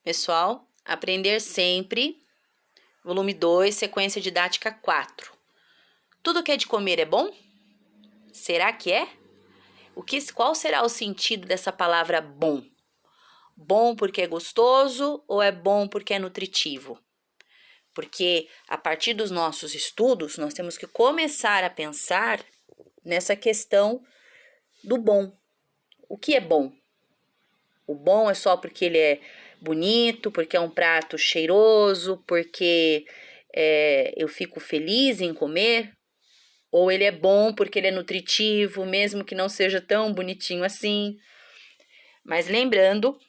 pessoal, Aprender Sempre, volume 2, sequência didática 4. Tudo que é de comer é bom? Será que é? Qual será o sentido dessa palavra bom? Bom porque é gostoso ou é bom porque é nutritivo? Porque a partir dos nossos estudos, nós temos que começar a pensar nessa questão do bom. O que é bom? O bom é só porque ele é bonito, porque é um prato cheiroso, porque eu fico feliz em comer? Ou ele é bom porque ele é nutritivo, mesmo que não seja tão bonitinho assim? Mas lembrando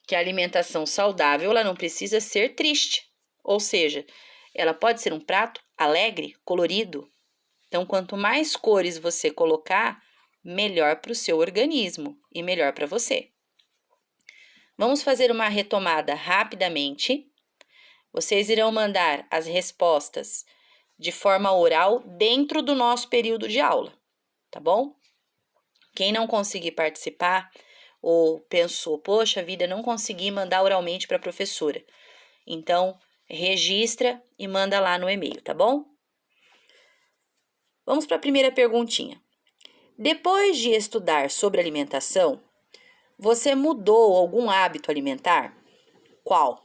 que a alimentação saudável ela não precisa ser triste, ou seja, ela pode ser um prato alegre, colorido. Então, quanto mais cores você colocar, melhor para o seu organismo e melhor para você. Vamos fazer uma retomada rapidamente. Vocês irão mandar as respostas de forma oral dentro do nosso período de aula, tá bom? Quem não conseguir participar ou pensou, poxa vida, não consegui mandar oralmente para a professora. Então, registra e manda lá no e-mail, tá bom? Vamos para a primeira perguntinha. Depois de estudar sobre alimentação, você mudou algum hábito alimentar? Qual?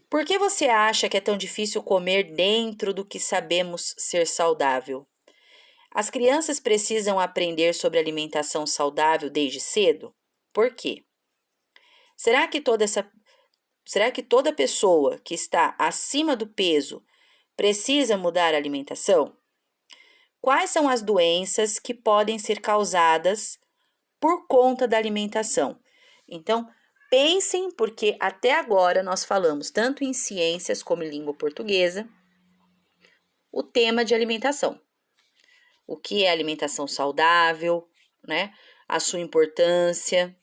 Por que você acha que é tão difícil comer dentro do que sabemos ser saudável? As crianças precisam aprender sobre alimentação saudável desde cedo? Por quê? Será que toda pessoa que está acima do peso precisa mudar a alimentação? Quais são as doenças que podem ser causadas por conta da alimentação? Então, pensem, porque até agora nós falamos tanto em ciências como em língua portuguesa, o tema de alimentação. O que é alimentação saudável, né? A sua importância.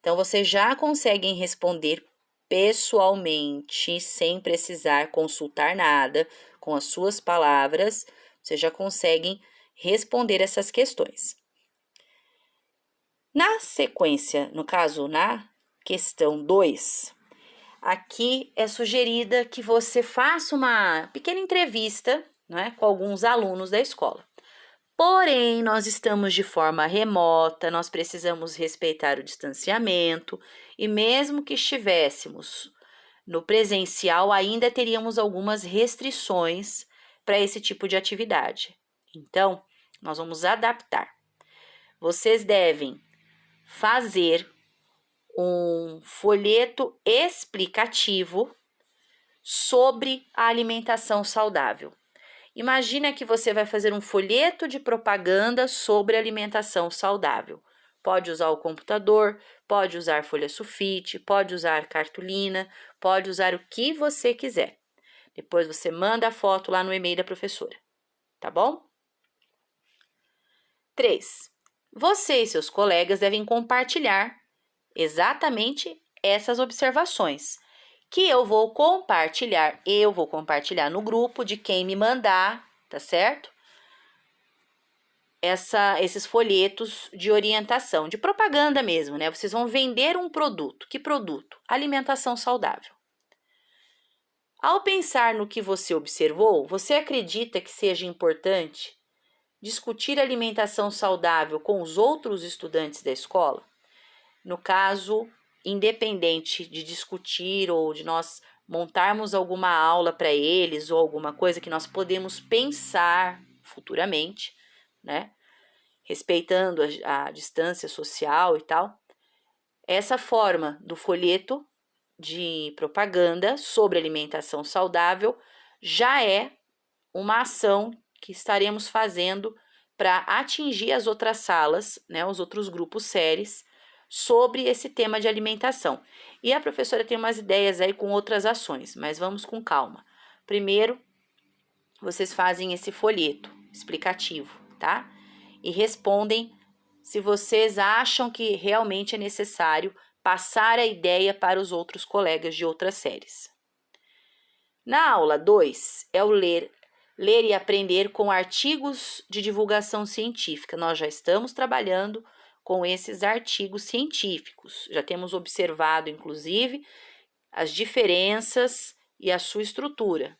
Então, vocês já conseguem responder pessoalmente, sem precisar consultar nada, com as suas palavras, vocês já conseguem responder essas questões. Na sequência, no caso, na questão 2, aqui é sugerida que você faça uma pequena entrevista, né, com alguns alunos da escola. Porém, nós estamos de forma remota, nós precisamos respeitar o distanciamento e mesmo que estivéssemos no presencial, ainda teríamos algumas restrições para esse tipo de atividade. Então, nós vamos adaptar. Vocês devem fazer um folheto explicativo sobre a alimentação saudável. Imagina que você vai fazer um folheto de propaganda sobre alimentação saudável. Pode usar o computador, pode usar folha sulfite, pode usar cartolina, pode usar o que você quiser. Depois você manda a foto lá no e-mail da professora, tá bom? 3. Você e seus colegas devem compartilhar exatamente essas observações, que eu vou compartilhar no grupo de quem me mandar, tá certo? Esses folhetos de orientação, de propaganda mesmo, né? Vocês vão vender um produto. Que produto? Alimentação saudável. Ao pensar no que você observou, você acredita que seja importante discutir alimentação saudável com os outros estudantes da escola? No caso, independente de discutir ou de nós montarmos alguma aula para eles ou alguma coisa que nós podemos pensar futuramente, né? Respeitando a distância social e tal. Essa forma do folheto de propaganda sobre alimentação saudável já é uma ação que estaremos fazendo para atingir as outras salas, né, os outros grupos séries, sobre esse tema de alimentação. E a professora tem umas ideias aí com outras ações, mas vamos com calma. Primeiro, vocês fazem esse folheto explicativo, tá? E respondem se vocês acham que realmente é necessário passar a ideia para os outros colegas de outras séries. Na aula 2, é o ler e aprender com artigos de divulgação científica. Nós já estamos trabalhando com esses artigos científicos. Já temos observado, inclusive, as diferenças e a sua estrutura.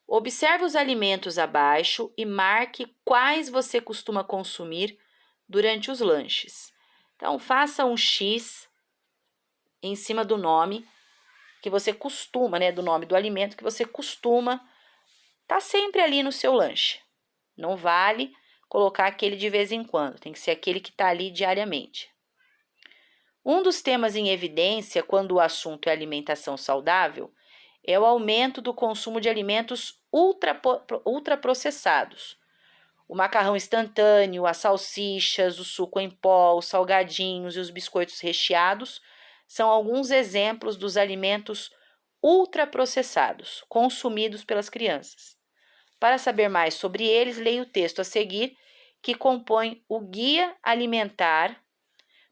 Observe os alimentos abaixo e marque quais você costuma consumir durante os lanches. Então, faça um X em cima do nome que você costuma, do nome do alimento que você costuma tá sempre ali no seu lanche. Não vale colocar aquele de vez em quando, tem que ser aquele que está ali diariamente. Um dos temas em evidência quando o assunto é alimentação saudável é o aumento do consumo de alimentos ultraprocessados. O macarrão instantâneo, as salsichas, o suco em pó, os salgadinhos e os biscoitos recheados são alguns exemplos dos alimentos ultraprocessados consumidos pelas crianças. Para saber mais sobre eles, leia o texto a seguir, que compõe o Guia Alimentar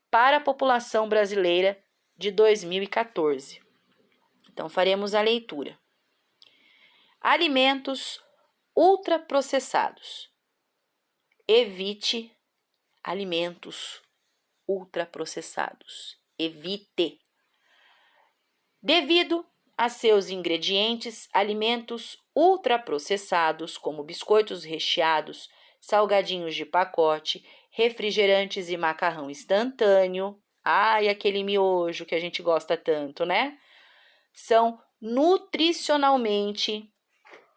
para a População Brasileira de 2014. Então, faremos a leitura. Alimentos ultraprocessados. Evite alimentos ultraprocessados. Evite. Devido a seus ingredientes, alimentos ultraprocessados, como biscoitos recheados, salgadinhos de pacote, refrigerantes e macarrão instantâneo, aquele miojo que a gente gosta tanto, né? São nutricionalmente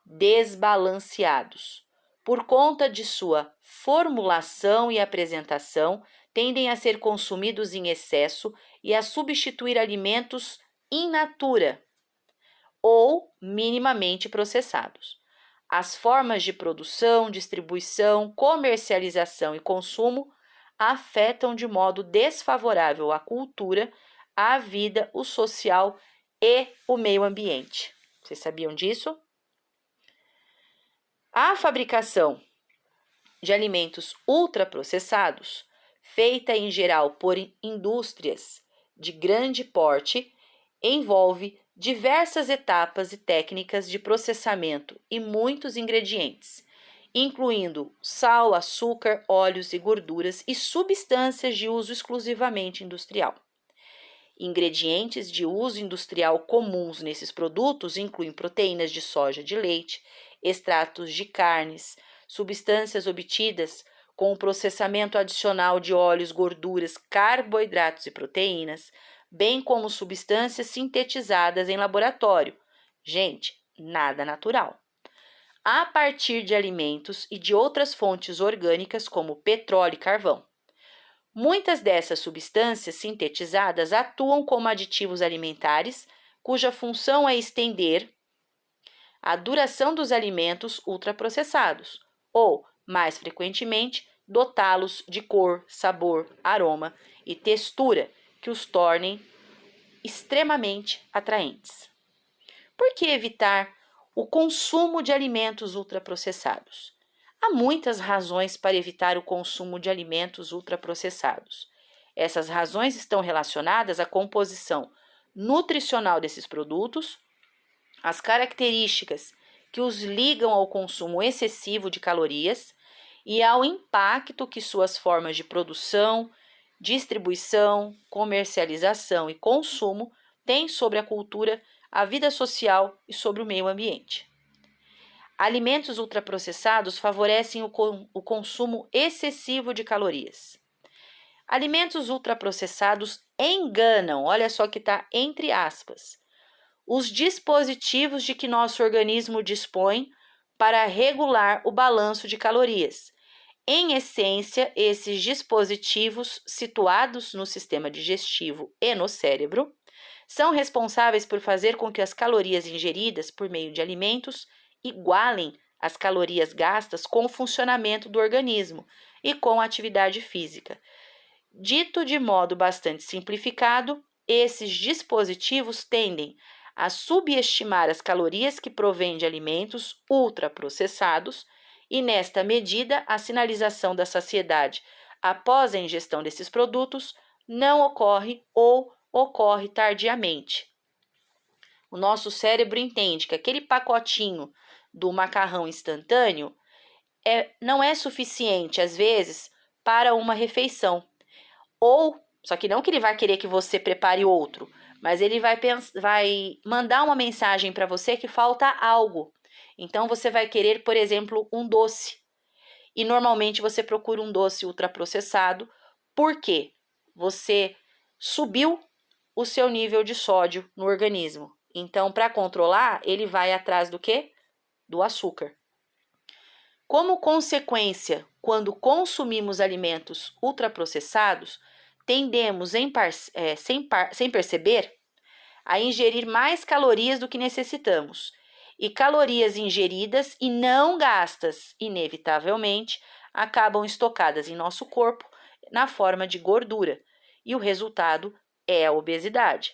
desbalanceados. Por conta de sua formulação e apresentação, tendem a ser consumidos em excesso e a substituir alimentos in natura ou minimamente processados. As formas de produção, distribuição, comercialização e consumo afetam de modo desfavorável a cultura, a vida, o social e o meio ambiente. Vocês sabiam disso? A fabricação de alimentos ultraprocessados, feita em geral por indústrias de grande porte, envolve diversas etapas e técnicas de processamento e muitos ingredientes, incluindo sal, açúcar, óleos e gorduras e substâncias de uso exclusivamente industrial. Ingredientes de uso industrial comuns nesses produtos incluem proteínas de soja de leite, extratos de carnes, substâncias obtidas com o processamento adicional de óleos, gorduras, carboidratos e proteínas, bem como substâncias sintetizadas em laboratório. Gente, nada natural. A partir de alimentos e de outras fontes orgânicas como petróleo e carvão. Muitas dessas substâncias sintetizadas atuam como aditivos alimentares, cuja função é estender a duração dos alimentos ultraprocessados, ou, mais frequentemente, dotá-los de cor, sabor, aroma e textura que os tornem extremamente atraentes. Por que evitar o consumo de alimentos ultraprocessados? Há muitas razões para evitar o consumo de alimentos ultraprocessados. Essas razões estão relacionadas à composição nutricional desses produtos, às características que os ligam ao consumo excessivo de calorias e ao impacto que suas formas de produção, distribuição, comercialização e consumo têm sobre a cultura, a vida social e sobre o meio ambiente. Alimentos ultraprocessados favorecem o consumo excessivo de calorias. Alimentos ultraprocessados enganam, olha só que está entre aspas, os dispositivos de que nosso organismo dispõe para regular o balanço de calorias. Em essência, esses dispositivos, situados no sistema digestivo e no cérebro, são responsáveis por fazer com que as calorias ingeridas por meio de alimentos igualem as calorias gastas com o funcionamento do organismo e com a atividade física. Dito de modo bastante simplificado, esses dispositivos tendem a subestimar as calorias que provêm de alimentos ultraprocessados e, nesta medida, a sinalização da saciedade após a ingestão desses produtos não ocorre ou ocorre tardiamente. O nosso cérebro entende que aquele pacotinho do macarrão instantâneo não é suficiente, às vezes, para uma refeição. Só que não que ele vai querer que você prepare outro, mas ele vai mandar uma mensagem para você que falta algo. Então você vai querer, por exemplo, um doce. E normalmente você procura um doce ultraprocessado, porque você subiu o seu nível de sódio no organismo. Então, para controlar, ele vai atrás do quê? Do açúcar. Como consequência, quando consumimos alimentos ultraprocessados, tendemos, sem perceber, a ingerir mais calorias do que necessitamos. E calorias ingeridas e não gastas, inevitavelmente, acabam estocadas em nosso corpo na forma de gordura. E o resultado é a obesidade.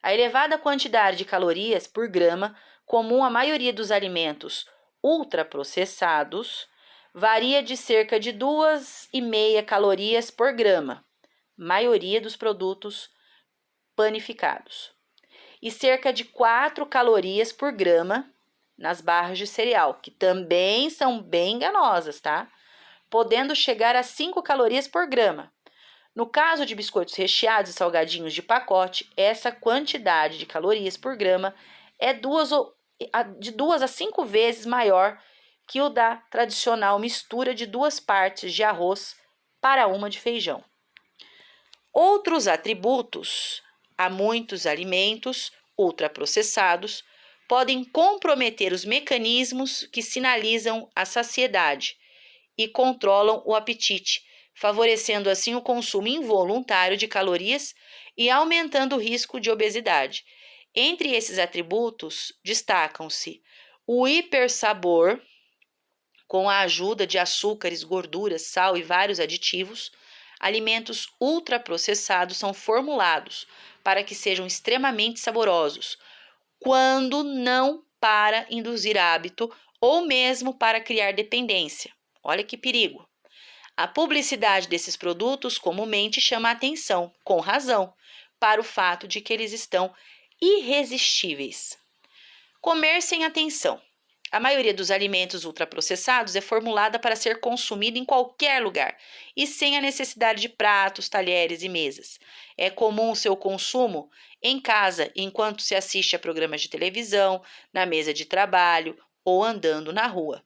A elevada quantidade de calorias por grama, comum à maioria dos alimentos ultraprocessados, varia de cerca de 2,5 calorias por grama, maioria dos produtos panificados, e cerca de 4 calorias por grama nas barras de cereal, que também são bem enganosas, tá? Podendo chegar a 5 calorias por grama. No caso de biscoitos recheados e salgadinhos de pacote, essa quantidade de calorias por grama é de 2 a 5 vezes maior que o da tradicional mistura de 2 partes de arroz para uma de feijão. Outros atributos a muitos alimentos ultraprocessados podem comprometer os mecanismos que sinalizam a saciedade e controlam o apetite, favorecendo assim o consumo involuntário de calorias e aumentando o risco de obesidade. Entre esses atributos, destacam-se o hipersabor, com a ajuda de açúcares, gorduras, sal e vários aditivos. Alimentos ultraprocessados são formulados para que sejam extremamente saborosos, quando não para induzir hábito ou mesmo para criar dependência. Olha que perigo! A publicidade desses produtos comumente chama a atenção, com razão, para o fato de que eles estão irresistíveis. Comer sem atenção. A maioria dos alimentos ultraprocessados é formulada para ser consumida em qualquer lugar e sem a necessidade de pratos, talheres e mesas. É comum o seu consumo em casa, enquanto se assiste a programas de televisão, na mesa de trabalho ou andando na rua.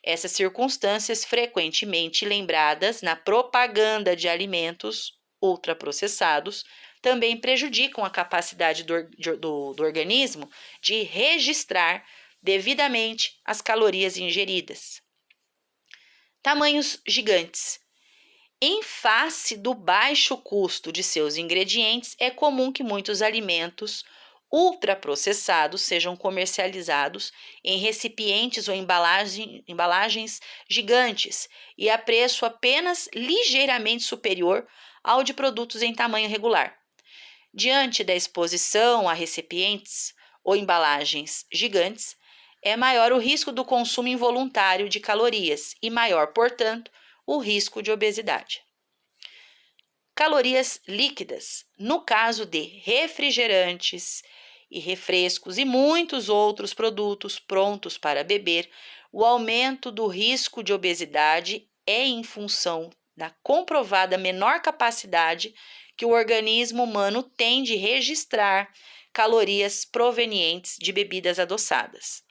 Essas circunstâncias, frequentemente lembradas na propaganda de alimentos ultraprocessados, também prejudicam a capacidade do organismo de registrar devidamente as calorias ingeridas. Tamanhos gigantes. Em face do baixo custo de seus ingredientes, é comum que muitos alimentos ultraprocessados sejam comercializados em recipientes ou embalagens gigantes e a preço apenas ligeiramente superior ao de produtos em tamanho regular. Diante da exposição a recipientes ou embalagens gigantes, é maior o risco do consumo involuntário de calorias e maior, portanto, o risco de obesidade. Calorias líquidas. No caso de refrigerantes e refrescos e muitos outros produtos prontos para beber, o aumento do risco de obesidade é em função da comprovada menor capacidade que o organismo humano tem de registrar calorias provenientes de bebidas adoçadas.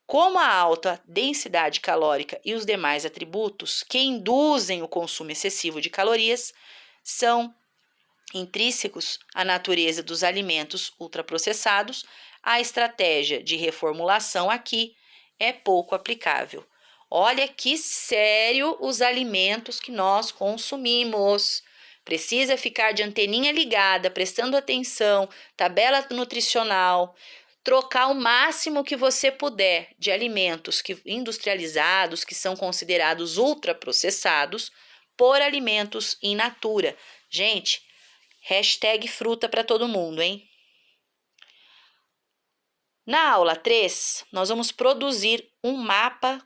Como a alta densidade calórica e os demais atributos que induzem o consumo excessivo de calorias são intrínsecos à natureza dos alimentos ultraprocessados, a estratégia de reformulação aqui é pouco aplicável. Olha que sério os alimentos que nós consumimos. Precisa ficar de anteninha ligada, prestando atenção, tabela nutricional, trocar o máximo que você puder de alimentos industrializados, que são considerados ultraprocessados, por alimentos in natura. Gente, hashtag fruta para todo mundo, hein? Na aula 3, nós vamos produzir um mapa,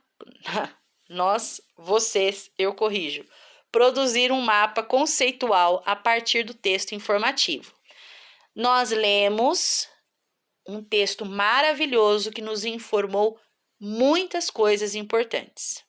eu corrijo, produzir um mapa conceitual a partir do texto informativo. Nós lemos um texto maravilhoso que nos informou muitas coisas importantes.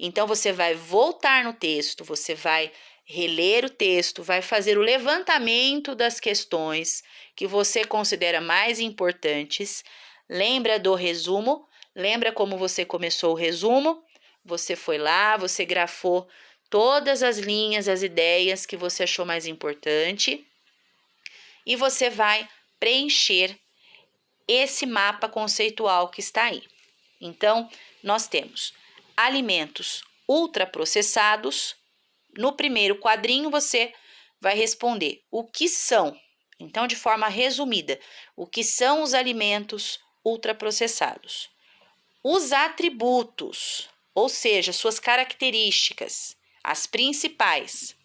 Então, você vai voltar no texto, você vai reler o texto, vai fazer o levantamento das questões que você considera mais importantes. Lembra do resumo? Lembra como você começou o resumo? Você foi lá, você grafou todas as linhas, as ideias que você achou mais importante e você vai preencher esse mapa conceitual que está aí. Então, nós temos alimentos ultraprocessados. No primeiro quadrinho, você vai responder o que são. Então, de forma resumida, o que são os alimentos ultraprocessados? Os atributos, ou seja, suas características, as principais.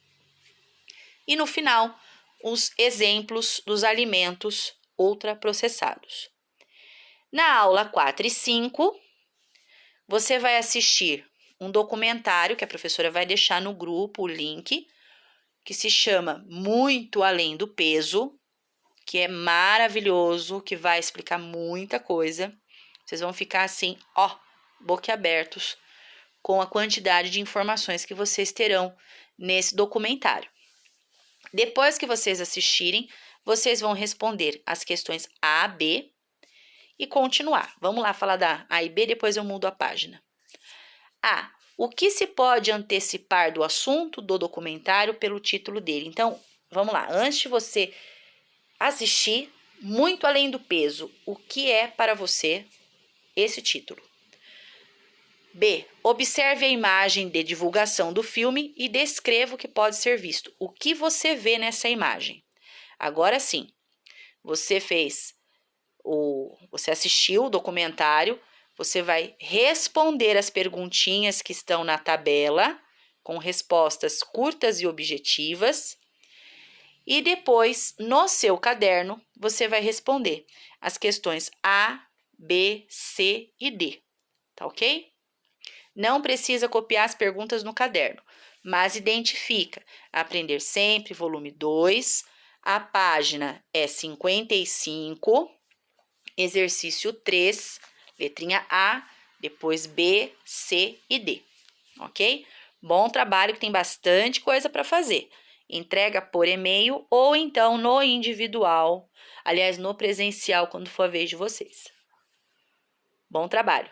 E no final, os exemplos dos alimentos ultraprocessados. Na aula 4 e 5, você vai assistir um documentário que a professora vai deixar no grupo, o link, que se chama Muito Além do Peso, que é maravilhoso, que vai explicar muita coisa. Vocês vão ficar assim, ó, boquiabertos com a quantidade de informações que vocês terão nesse documentário. Depois que vocês assistirem, vocês vão responder as questões A, B e continuar. Vamos lá falar da A e B, depois eu mudo a página. A. O que se pode antecipar do assunto do documentário pelo título dele? Então, vamos lá. Antes de você assistir, Muito Além do Peso, o que é para você esse título? B. Observe a imagem de divulgação do filme e descreva o que pode ser visto. O que você vê nessa imagem? Agora sim, você assistiu o documentário, você vai responder as perguntinhas que estão na tabela, com respostas curtas e objetivas. E depois, no seu caderno, você vai responder as questões A, B, C e D. Tá ok? Não precisa copiar as perguntas no caderno, mas identifica Aprender Sempre, volume 2, a página é 55, exercício 3, letrinha A, depois B, C e D, ok? Bom trabalho, que tem bastante coisa para fazer. Entrega por e-mail ou então no individual, aliás, no presencial, quando for a vez de vocês. Bom trabalho!